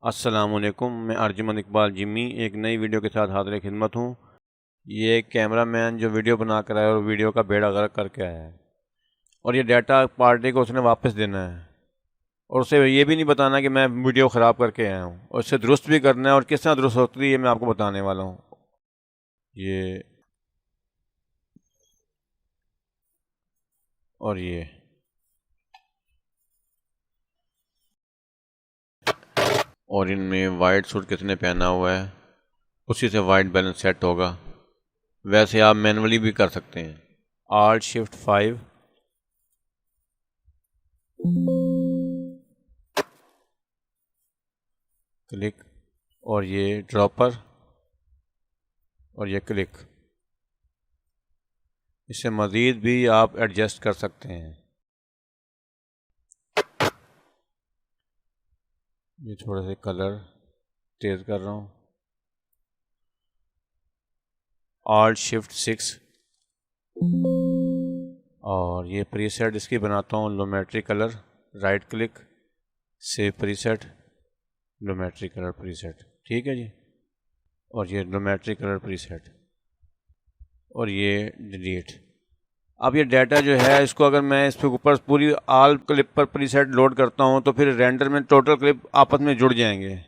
अस्सलामुअलैकुम, मैं अर्जुमन इकबाल जिम्मी एक नई वीडियो के साथ हाज़िर खिदमत हूँ। ये एक कैमरा मैन जो वीडियो बना कर आया और वीडियो का बेड़ा गर्क करके आया है और ये डाटा पार्टी को उसने वापस देना है और उसे ये भी नहीं बताना कि मैं वीडियो ख़राब करके आया हूँ और इसे दुरुस्त भी करना है और किस तरह दुरुस्त होती है ये मैं आपको बताने वाला हूँ। ये और ये और इनमें वाइट सूट किसने पहना हुआ है उसी से वाइट बैलेंस सेट होगा। वैसे आप मैनुअली भी कर सकते हैं। Alt+Shift+5 क्लिक और ये ड्रॉपर और ये क्लिक। इससे मज़ीद भी आप एडजस्ट कर सकते हैं। ये थोड़े से कलर तेज़ कर रहा हूँ। Alt+Shift+6 और ये प्रीसेट इसकी बनाता हूँ लोमेट्री colour. Right click, save preset, लोमेट्री कलर प्रीसेट। ठीक है जी। और ये लोमेट्री कलर प्रीसेट और ये डिलीट। अब ये डाटा जो है इसको अगर मैं इस पे ऊपर पूरी आल क्लिप पर प्रीसेट लोड करता हूँ तो फिर रेंडर में टोटल क्लिप आपस में जुड़ जाएंगे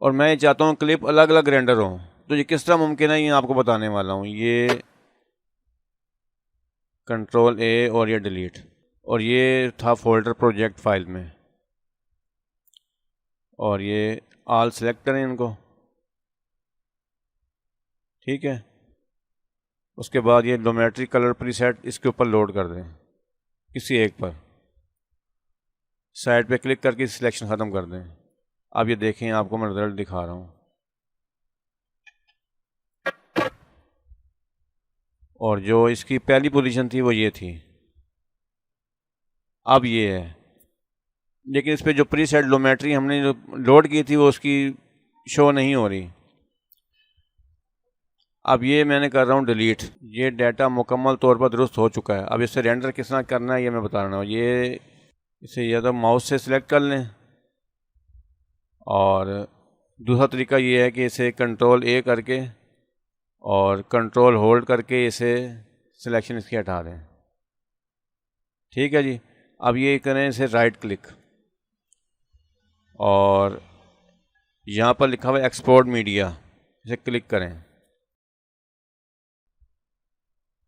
और मैं चाहता हूँ क्लिप अलग अलग रेंडर हों। तो ये किस तरह मुमकिन है ये आपको बताने वाला हूँ। ये Ctrl+A और ये डिलीट और ये था फोल्डर प्रोजेक्ट फाइल में और ये आल सेलेक्ट करें इनको। ठीक है। उसके बाद ये लोमेट्री कलर प्रीसेट इसके ऊपर लोड कर दें किसी एक पर। साइड पे क्लिक करके सिलेक्शन ख़त्म कर दें। अब ये देखें आपको मैं रिज़ल्ट दिखा रहा हूँ और जो इसकी पहली पोजीशन थी वो ये थी, अब ये है। लेकिन इस पर जो प्रीसेट लोमेट्री हमने जो लोड की थी वो उसकी शो नहीं हो रही। अब ये मैंने कर रहा हूँ डिलीट। ये डाटा मुकम्मल तौर पर दुरुस्त हो चुका है। अब इससे रेंडर किस तरह करना है ये मैं बता रहा हूँ। ये इसे या तो माउस से सिलेक्ट कर लें और दूसरा तरीका ये है कि इसे Ctrl+A करके और कंट्रोल होल्ड करके इसे सिलेक्शन इसकी हटा दें। ठीक है जी। अब ये करें इसे राइट क्लिक और यहाँ पर लिखा हुआ है एक्सपोर्ट मीडिया, इसे क्लिक करें।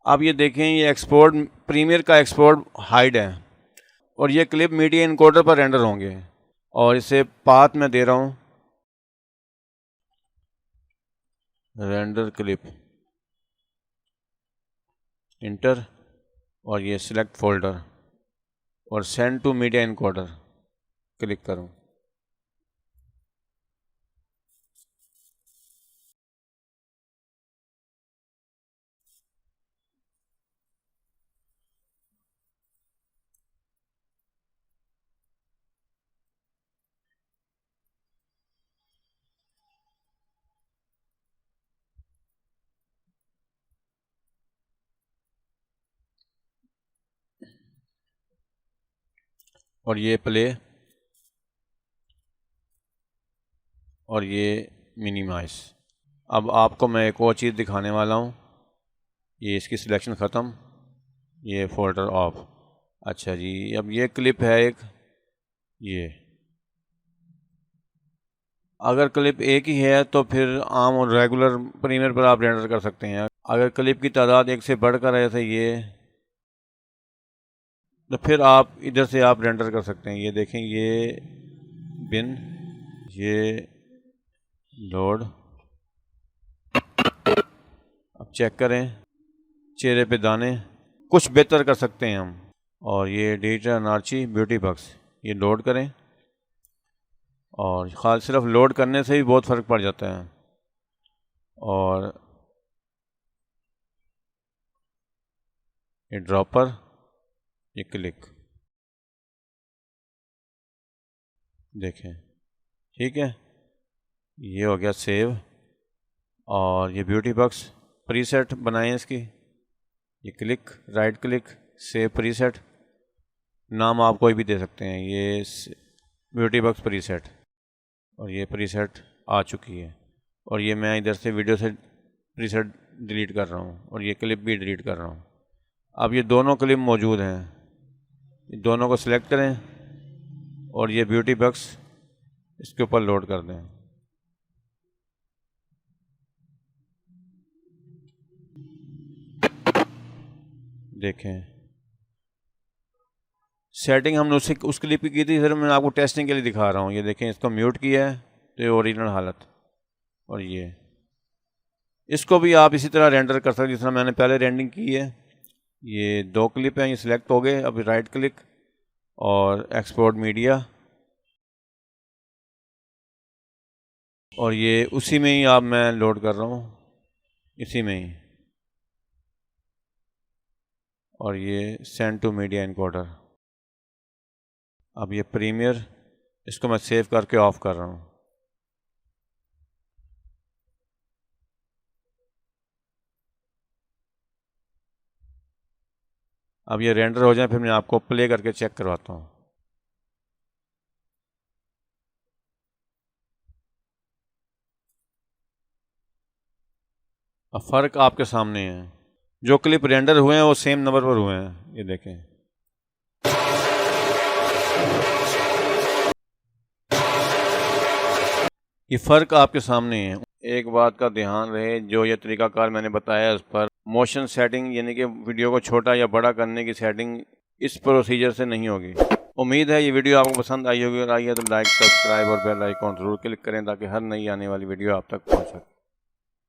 अब ये देखें ये एक्सपोर्ट प्रीमियर का एक्सपोर्ट हाइड है और ये क्लिप मीडिया इनकोडर पर रेंडर होंगे और इसे पाथ में दे रहा हूँ रेंडर क्लिप, इंटर और ये सिलेक्ट फोल्डर और send to media encoder click करूँ। और ये प्ले और ये मिनिमाइज। अब आपको मैं एक और चीज़ दिखाने वाला हूँ। ये इसकी सिलेक्शन ख़त्म, ये फोल्डर ऑफ। अच्छा जी, अब ये क्लिप है एक, ये अगर क्लिप एक ही है तो फिर आम और रेगुलर प्रीमियर पर आप रेंडर कर सकते हैं। अगर क्लिप की तादाद एक से बढ़कर है जैसे ये, तो फिर आप इधर से आप रेंडर कर सकते हैं। ये देखें ये बिन, ये लोड। अब चेक करें चेहरे पे दाने, कुछ बेहतर कर सकते हैं हम। और ये डिजिटल अनार्ची ब्यूटी बॉक्स, ये लोड करें और खास सिर्फ लोड करने से भी बहुत फ़र्क पड़ जाता है। और ये ड्रॉपर, ये क्लिक, देखें। ठीक है, ये हो गया सेव। और ये ब्यूटी बॉक्स प्रीसेट बनाएं इसकी, ये click, right click, save preset, नाम आप कोई भी दे सकते हैं। ये ब्यूटी बॉक्स प्रीसेट। और ये प्रीसेट आ चुकी है। और ये मैं इधर से वीडियो से प्रीसेट डिलीट कर रहा हूँ और ये क्लिप भी डिलीट कर रहा हूँ। अब ये दोनों क्लिप मौजूद हैं, दोनों को सिलेक्ट करें और ये ब्यूटी बॉक्स इसके ऊपर लोड कर दें। देखें सेटिंग हमने उस क्लिप की थी, सर मैं आपको टेस्टिंग के लिए दिखा रहा हूँ। ये देखें, इसको म्यूट किया है तो ये ओरिजिनल हालत। और ये इसको भी आप इसी तरह रेंडर कर सकते हैं जिस तरह मैंने पहले रेंडरिंग की है। ये 2 क्लिप हैं, ये सिलेक्ट हो गए। अब राइट क्लिक और एक्सपोर्ट मीडिया, और ये उसी में ही आप मैं लोड कर रहा हूँ, इसी में ही। और ये सेंड टू मीडिया इनकोडर। अब ये प्रीमियर, इसको मैं सेव करके ऑफ कर रहा हूँ। अब ये रेंडर हो जाए फिर मैं आपको प्ले करके चेक करवाता हूँ। अब फ़र्क आपके सामने है, जो क्लिप रेंडर हुए हैं वो सेम नंबर पर हुए हैं। ये देखें, ये फ़र्क आपके सामने है। एक बात का ध्यान रहे, जो ये तरीकाकार मैंने बताया उस पर मोशन सेटिंग यानी कि वीडियो को छोटा या बड़ा करने की सेटिंग इस प्रोसीजर से नहीं होगी। उम्मीद है ये वीडियो आपको पसंद आई होगी, और आई है तो लाइक, सब्सक्राइब और बेल आइकॉन ज़रूर क्लिक करें ताकि हर नई आने वाली वीडियो आप तक पहुंच सके।